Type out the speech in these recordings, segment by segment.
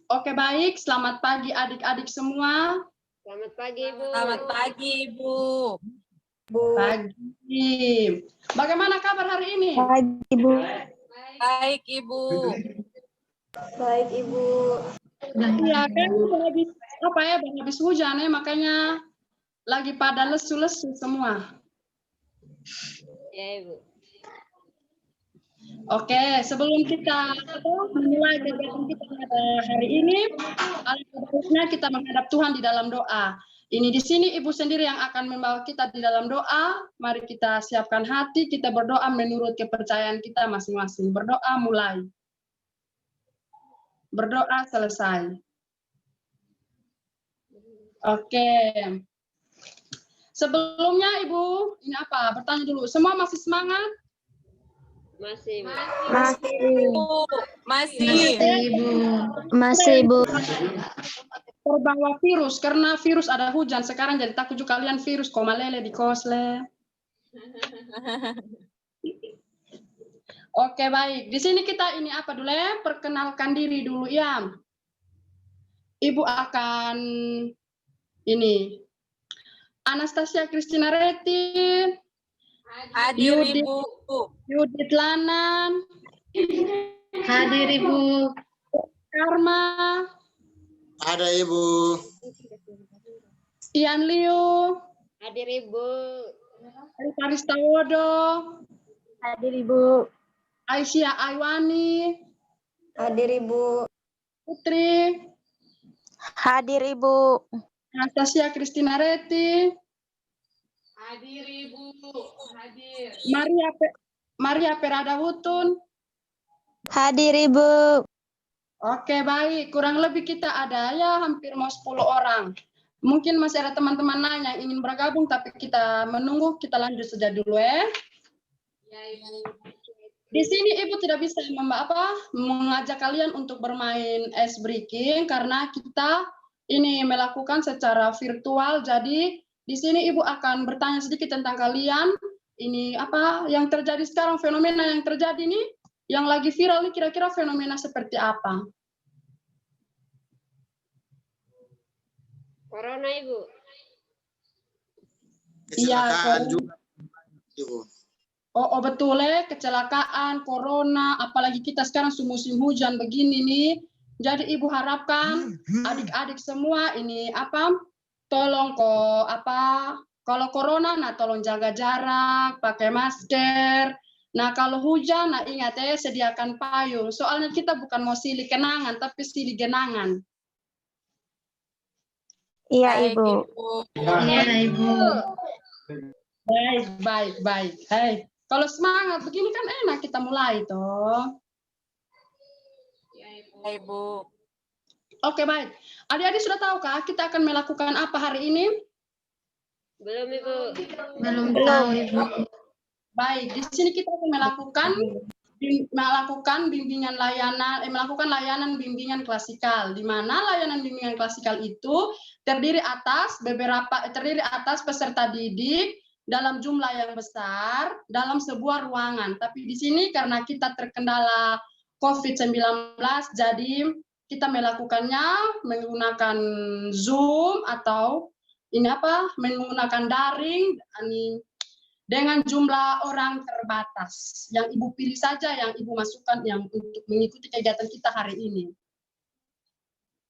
Oke, baik. Selamat pagi adik-adik semua. Selamat pagi, Ibu. Selamat pagi, Ibu. Pagi. Bagaimana kabar hari ini? Pagi, Ibu. Baik, Ibu. Baik, Ibu. Iya kan, habis hujan ya, makanya lagi pada lesu-lesu semua. Ya, Ibu. Oke, sebelum kita memulai kegiatan kita pada hari ini, alhamdulillah kita menghadap Tuhan di dalam doa. Ini di sini Ibu sendiri yang akan membawa kita di dalam doa. Mari kita siapkan hati, kita berdoa menurut kepercayaan kita masing-masing. Berdoa mulai. Berdoa selesai. Oke. Sebelumnya Ibu, ini apa? Bertanya dulu. Semua masih semangat? Masih, Ibu. Masih, Ibu. Terbawa virus, karena virus ada hujan. Sekarang jadi takut juga kalian virus, komalele di kosle. Oke, baik. Di sini kita ini apa dulu ya? Perkenalkan diri dulu ya. Ibu akan ini. Anastasia Christina Reti. Hadir, Ibu. Yudit Lanan. Hadir, Ibu. Karma. Ada, Ibu. Ian Liu. Hadir, Ibu. Arista Wodo. Hadir, Ibu. Aisyah Aiwani. Hadir, Ibu. Putri. Hadir, Ibu. Anastasia Christina Reti. Hadir, Ibu. Hadir. Maria Perada Hutun. Hadir, Ibu. Oke, baik. Kurang lebih kita ada ya hampir mau 10 orang. Mungkin masih ada teman-teman lain yang ingin bergabung, tapi kita menunggu, kita lanjut saja dulu ya. Ya, Ibu. Di sini Ibu tidak bisa mengajak kalian untuk bermain ice breaking karena kita ini melakukan secara virtual. Jadi di sini Ibu akan bertanya sedikit tentang kalian. Ini apa yang terjadi sekarang, fenomena yang terjadi nih, yang lagi viral nih, kira-kira fenomena seperti apa? Corona, Ibu. Iya, Kecelakaan juga, Ibu. Oh, betul ya, kecelakaan, corona, apalagi kita sekarang musim hujan begini nih. Jadi Ibu harapkan adik-adik semua ini tolong kalau corona nah tolong jaga jarak, pakai masker. Nah, kalau hujan nah ingat ya sediakan payung. Soalnya kita bukan mau silih kenangan tapi silih genangan. Iya, Ibu. Iya, Ibu. Baik. Hai. Kalau semangat begini kan enak kita mulai toh. Ya, Ibu. Oke, baik. Adik-adik sudah tahukah kita akan melakukan apa hari ini? Belum, Ibu. Belum tahu, Ibu. Baik, di sini kita akan melakukan melakukan layanan bimbingan klasikal, di mana layanan bimbingan klasikal itu terdiri atas peserta didik dalam jumlah yang besar dalam sebuah ruangan. Tapi di sini karena kita terkendala COVID-19, jadi kita melakukannya menggunakan Zoom atau menggunakan daring dengan jumlah orang terbatas. Yang Ibu pilih saja, yang Ibu masukkan yang untuk mengikuti kegiatan kita hari ini.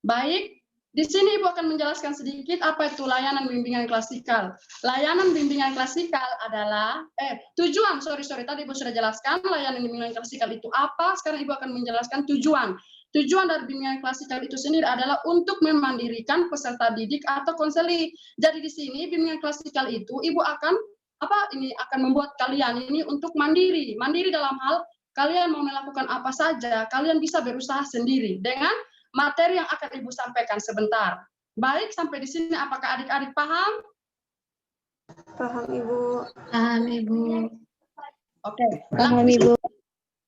Baik, di sini Ibu akan menjelaskan sedikit apa itu layanan bimbingan klasikal. Layanan bimbingan klasikal adalah tujuan, tadi Ibu sudah jelaskan layanan bimbingan klasikal itu apa, sekarang Ibu akan menjelaskan tujuan. Tujuan dari bimbingan klasikal itu sendiri adalah untuk memandirikan peserta didik atau konseli. Jadi di sini bimbingan klasikal itu Ibu akan membuat kalian ini untuk mandiri dalam hal kalian mau melakukan apa saja, kalian bisa berusaha sendiri dengan materi yang akan Ibu sampaikan sebentar. Baik, sampai di sini apakah adik-adik paham? Paham, Ibu. Paham, Ibu. Oke. Paham, Ibu.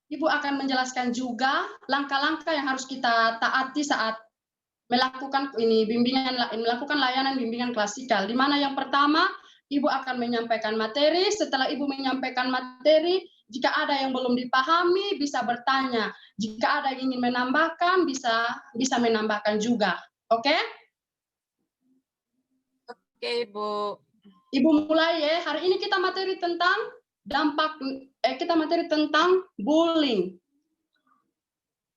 Ibu akan menjelaskan juga langkah-langkah yang harus kita taati saat melakukan melakukan layanan bimbingan klasikal. Di mana yang pertama Ibu akan menyampaikan materi, setelah Ibu menyampaikan materi, Jika ada yang belum dipahami, bisa bertanya. Jika ada yang ingin menambahkan, bisa menambahkan juga. Oke? Oke, Ibu. Ibu mulai ya. Hari ini kita materi tentang bullying.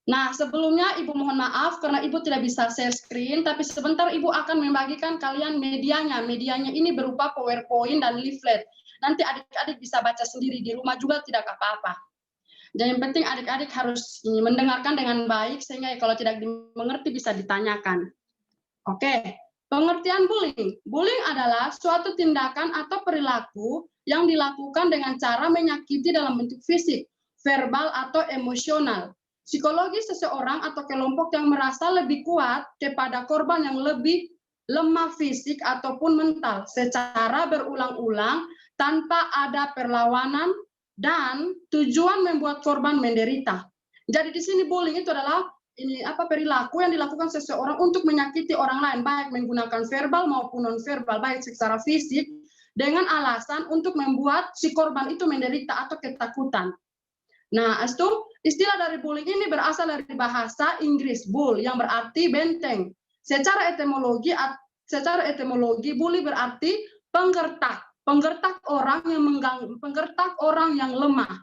Nah, sebelumnya Ibu mohon maaf karena Ibu tidak bisa share screen, tapi sebentar Ibu akan membagikan kalian medianya. Medianya ini berupa PowerPoint dan leaflet. Nanti adik-adik bisa baca sendiri di rumah juga tidak apa-apa. Dan yang penting adik-adik harus mendengarkan dengan baik sehingga kalau tidak dimengerti bisa ditanyakan. Oke, pengertian bullying. Bullying adalah suatu tindakan atau perilaku yang dilakukan dengan cara menyakiti dalam bentuk fisik, verbal, atau emosional. Psikologi seseorang atau kelompok yang merasa lebih kuat kepada korban yang lebih lemah fisik ataupun mental secara berulang-ulang tanpa ada perlawanan dan tujuan membuat korban menderita. Jadi di sini bullying itu adalah perilaku yang dilakukan seseorang untuk menyakiti orang lain baik menggunakan verbal maupun non verbal baik secara fisik dengan alasan untuk membuat si korban itu menderita atau ketakutan. Nah, itu istilah dari bullying ini berasal dari bahasa Inggris bull yang berarti benteng. Secara etimologi bully berarti penggertak. Penggertak orang yang mengganggu, penggertak orang yang lemah.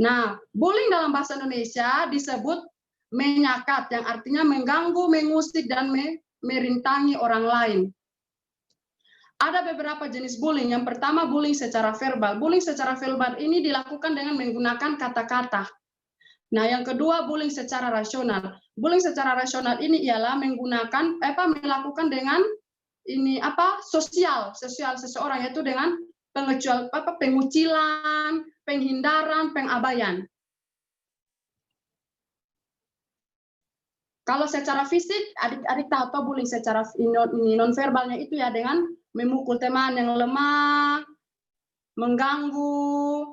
Nah, bullying dalam bahasa Indonesia disebut menyakat yang artinya mengganggu, mengusik dan merintangi orang lain. Ada beberapa jenis bullying. Yang pertama bullying secara verbal. Bullying secara verbal ini dilakukan dengan menggunakan kata-kata. Nah, yang kedua bullying secara rasional. Bullying secara rasional ini ialah melakukan dengan sosial seseorang yaitu dengan pengucilan, penghindaran, pengabaian. Kalau secara fisik, adik-adik tahu bullying secara non-verbalnya itu ya dengan memukul teman yang lemah, mengganggu,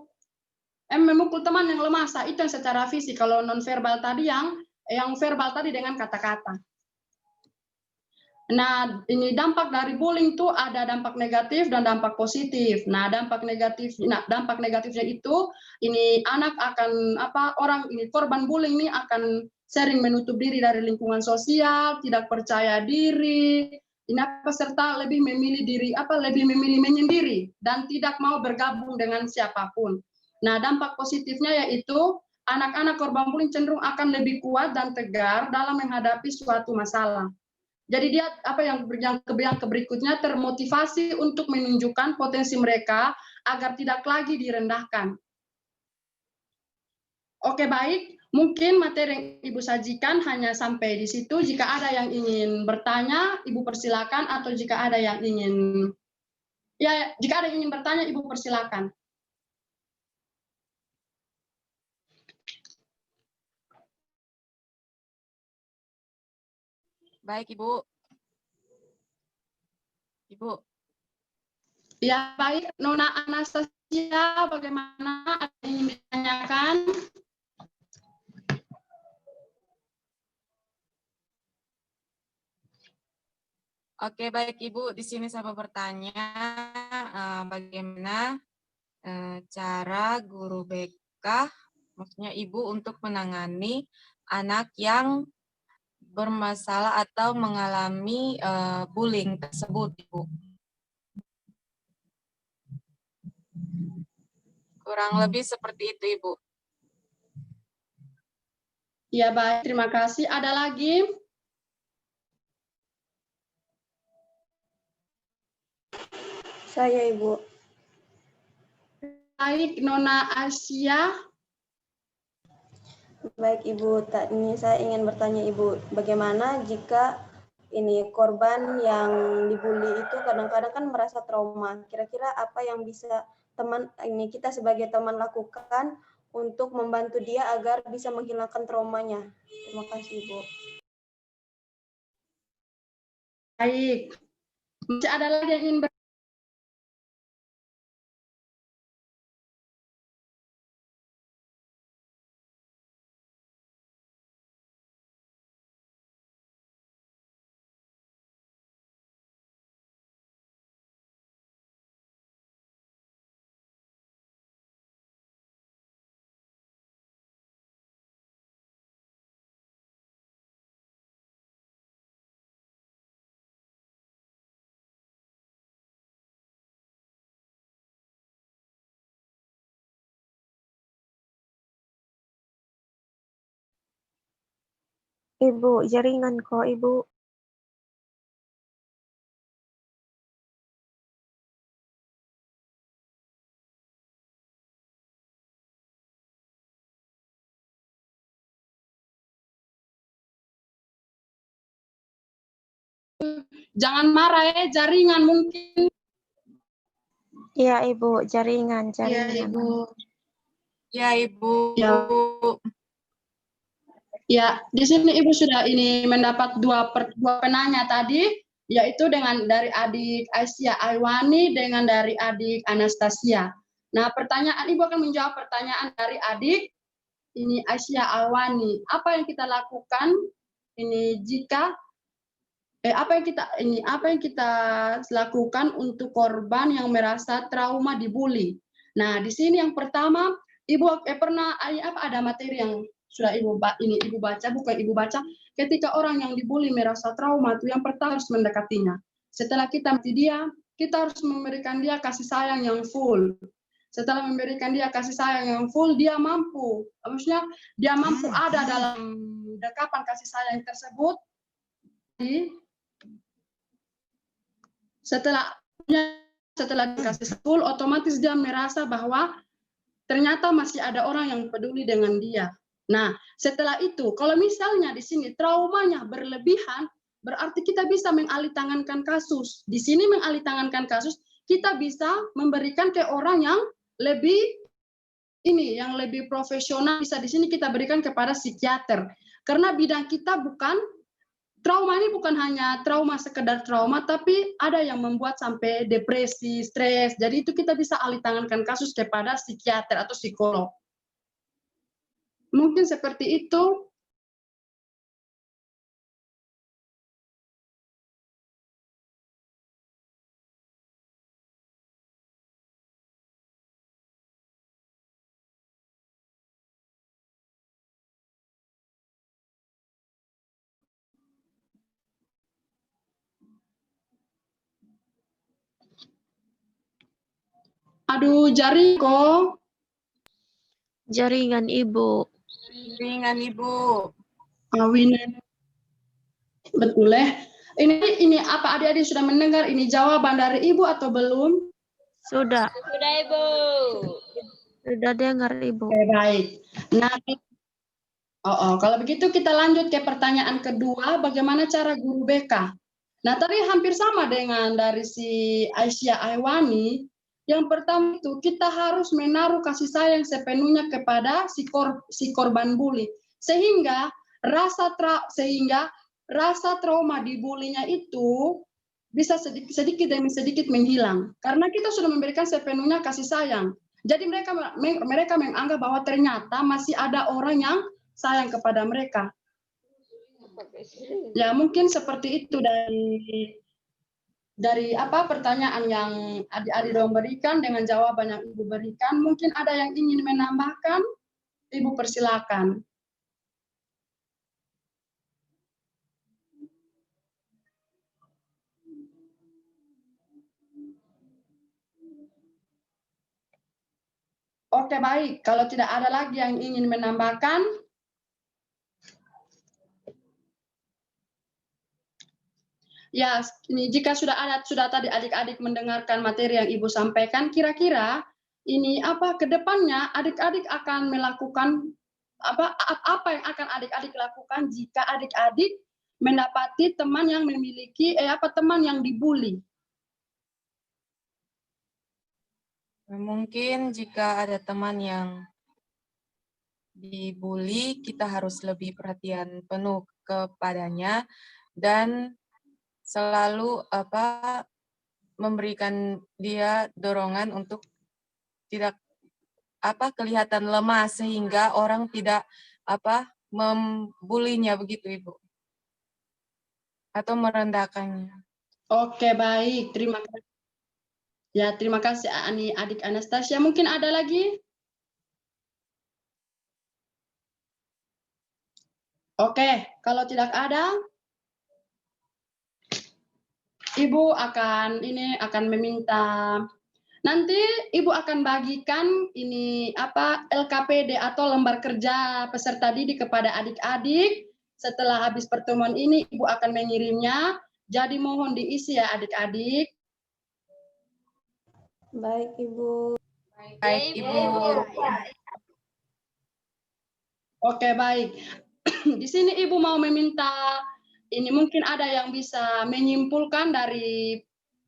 memukul teman yang lemah, itu yang secara fisik. Kalau non-verbal tadi yang verbal tadi dengan kata-kata. Nah, ini dampak dari bullying itu ada dampak negatif dan dampak positif. Nah, dampak negatifnya itu ini anak akan korban bullying ini akan sering menutup diri dari lingkungan sosial, tidak percaya diri, serta lebih memilih menyendiri dan tidak mau bergabung dengan siapapun. Nah, dampak positifnya yaitu anak-anak korban bullying cenderung akan lebih kuat dan tegar dalam menghadapi suatu masalah. Jadi dia yang berikutnya termotivasi untuk menunjukkan potensi mereka agar tidak lagi direndahkan. Oke, baik. Mungkin materi yang Ibu sajikan hanya sampai di situ. Jika ada yang ingin bertanya, Ibu persilakan. Atau jika ada yang ingin bertanya, Ibu persilakan. Baik, Ibu. Ibu. Ya, baik. Nona Anastasia, bagaimana? Ada yang ingin ditanyakan? Oke, baik Ibu. Di sini saya mau bertanya bagaimana cara guru BK, maksudnya Ibu untuk menangani anak yang bermasalah atau mengalami bullying tersebut, Ibu. Kurang lebih seperti itu, Ibu. Ya, baik. Terima kasih. Ada lagi? Saya, Ibu. Baik, Nona Asia. Baik, Ibu. Ini saya ingin bertanya, Ibu, bagaimana jika korban yang dibully itu kadang-kadang kan merasa trauma. Kira-kira apa yang bisa kita sebagai teman lakukan untuk membantu dia agar bisa menghilangkan traumanya? Terima kasih, Ibu. Baik. Masih ada lagi yang ingin Ibu, jaringan kok, Ibu. Jangan marah ya, jaringan mungkin. Iya, Ibu, jaringan, Iya, jaringan. Ibu. Ya, Ibu. Ya. Ya, di sini Ibu sudah ini mendapat dua penanya tadi, yaitu dengan dari adik Aisyah Aiwani dengan dari adik Anastasia. Nah, pertanyaan Ibu akan menjawab pertanyaan dari adik ini Aisyah Aiwani. Apa yang kita lakukan ini jika apa yang kita lakukan untuk korban yang merasa trauma dibully. Nah, di sini yang pertama, Ibu pernah ada materi yang sudah Ibu baca, bukan Ibu baca, ketika orang yang dibully merasa trauma itu yang pertama harus mendekatinya. Setelah kita mati dia, kita harus memberikan dia kasih sayang yang full. Setelah memberikan dia kasih sayang yang full, dia mampu, maksudnya dia mampu ada dalam dekapan kasih sayang tersebut. Setelah dikasih full, otomatis dia merasa bahwa ternyata masih ada orang yang peduli dengan dia. Nah, setelah itu, kalau misalnya di sini traumanya berlebihan, berarti kita bisa mengalihtangankan kasus. Di sini mengalihtangankan kasus, kita bisa memberikan ke orang yang lebih yang lebih profesional. Bisa di sini kita berikan kepada psikiater. Karena bidang kita bukan trauma, ini bukan hanya trauma sekedar trauma, tapi ada yang membuat sampai depresi, stres. Jadi itu kita bisa alihtangankan kasus kepada psikiater atau psikolog. Mungkin seperti itu. Aduh, jari kok. Jaringan, Ibu. Jaringan, Ibu. Kawin. Betul ya. Ini apa adik-adik sudah mendengar ini jawaban dari Ibu atau belum? Sudah. Sudah, Ibu. Sudah dengar, Ibu. Oke, baik. Nah, kalau begitu kita lanjut ke pertanyaan kedua, bagaimana cara guru BK? Nah, tadi hampir sama dengan dari si Aisyah Aiwani. Yang pertama itu kita harus menaruh kasih sayang sepenuhnya kepada si korban bully, sehingga rasa trauma dibulinya itu bisa sedikit demi sedikit menghilang karena kita sudah memberikan sepenuhnya kasih sayang. Jadi mereka menganggap bahwa ternyata masih ada orang yang sayang kepada mereka. Ya, mungkin seperti itu dari pertanyaan yang adik-adik dong berikan dengan jawaban yang Ibu berikan. Mungkin ada yang ingin menambahkan, Ibu persilakan. Oke, baik. Kalau tidak ada lagi yang ingin menambahkan, ya, ini jika sudah tadi adik-adik mendengarkan materi yang Ibu sampaikan, kira-kira ini ke depannya adik-adik akan melakukan apa yang akan adik-adik lakukan jika adik-adik mendapati teman yang memiliki teman yang dibully? Mungkin jika ada teman yang dibully, kita harus lebih perhatian penuh kepadanya dan selalu memberikan dia dorongan untuk tidak kelihatan lemah sehingga orang tidak membulinya, begitu Ibu, atau merendahkannya. Oke, baik, terima kasih. Ya, terima kasih adik Anastasia. Mungkin ada lagi? Oke, kalau tidak ada, Ibu akan meminta, nanti Ibu akan bagikan ini LKPD atau lembar kerja peserta didik kepada adik-adik Setelah habis pertemuan ini, Ibu akan mengirimnya. Jadi mohon diisi ya adik-adik. Baik, Ibu. Baik, Ibu. Oke, baik. Di sini Ibu mau meminta, ini mungkin ada yang bisa menyimpulkan dari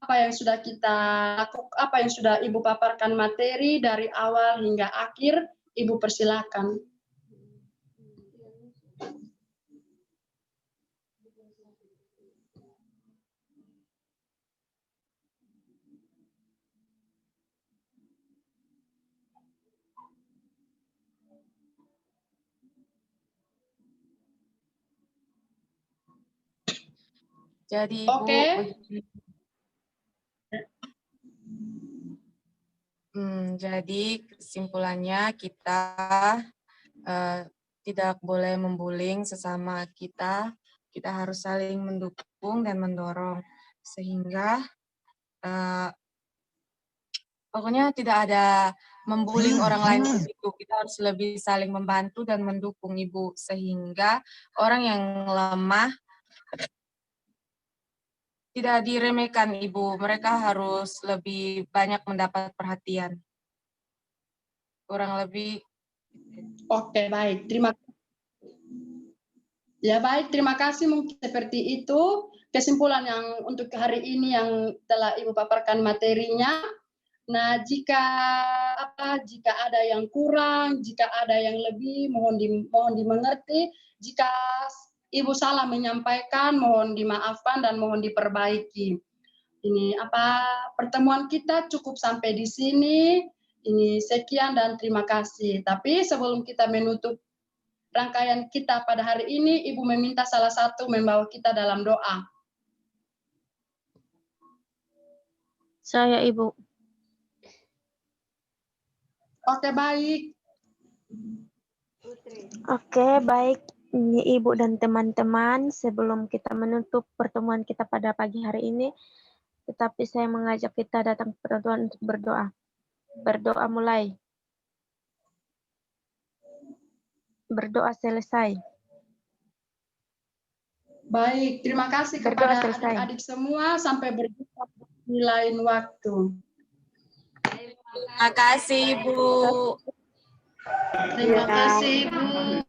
apa yang sudah kita lakukan, apa yang sudah Ibu paparkan materi dari awal hingga akhir. Ibu persilakan. Jadi Ibu, Oke. Jadi kesimpulannya kita tidak boleh membullying sesama kita. Kita harus saling mendukung dan mendorong sehingga pokoknya tidak ada membullying orang lain itu. Kita harus lebih saling membantu dan mendukung Ibu sehingga orang yang lemah tidak diremehkan Ibu. Mereka harus lebih banyak mendapat perhatian. Kurang lebih. Oke, baik. Terima kasih. Ya, baik. Terima kasih. Mungkin seperti itu kesimpulan yang untuk hari ini yang telah Ibu paparkan materinya. Nah, jika ada yang kurang, jika ada yang lebih, mohon dimengerti. Jika Ibu salah menyampaikan, mohon dimaafkan dan mohon diperbaiki. Ini pertemuan kita cukup sampai di sini. Ini sekian dan terima kasih. Tapi sebelum kita menutup rangkaian kita pada hari ini, Ibu meminta salah satu membawa kita dalam doa. Saya, Ibu. Oke, baik. Oke, baik. Ini Ibu dan teman-teman, sebelum kita menutup pertemuan kita pada pagi hari ini, tetapi saya mengajak kita datang ke pertemuan untuk berdoa. Berdoa mulai. Berdoa selesai. Baik, terima kasih Berdoa kepada selesai. adik-adik semua. Sampai berjumpa di lain waktu. Terima kasih Ibu. Terima kasih, Bu.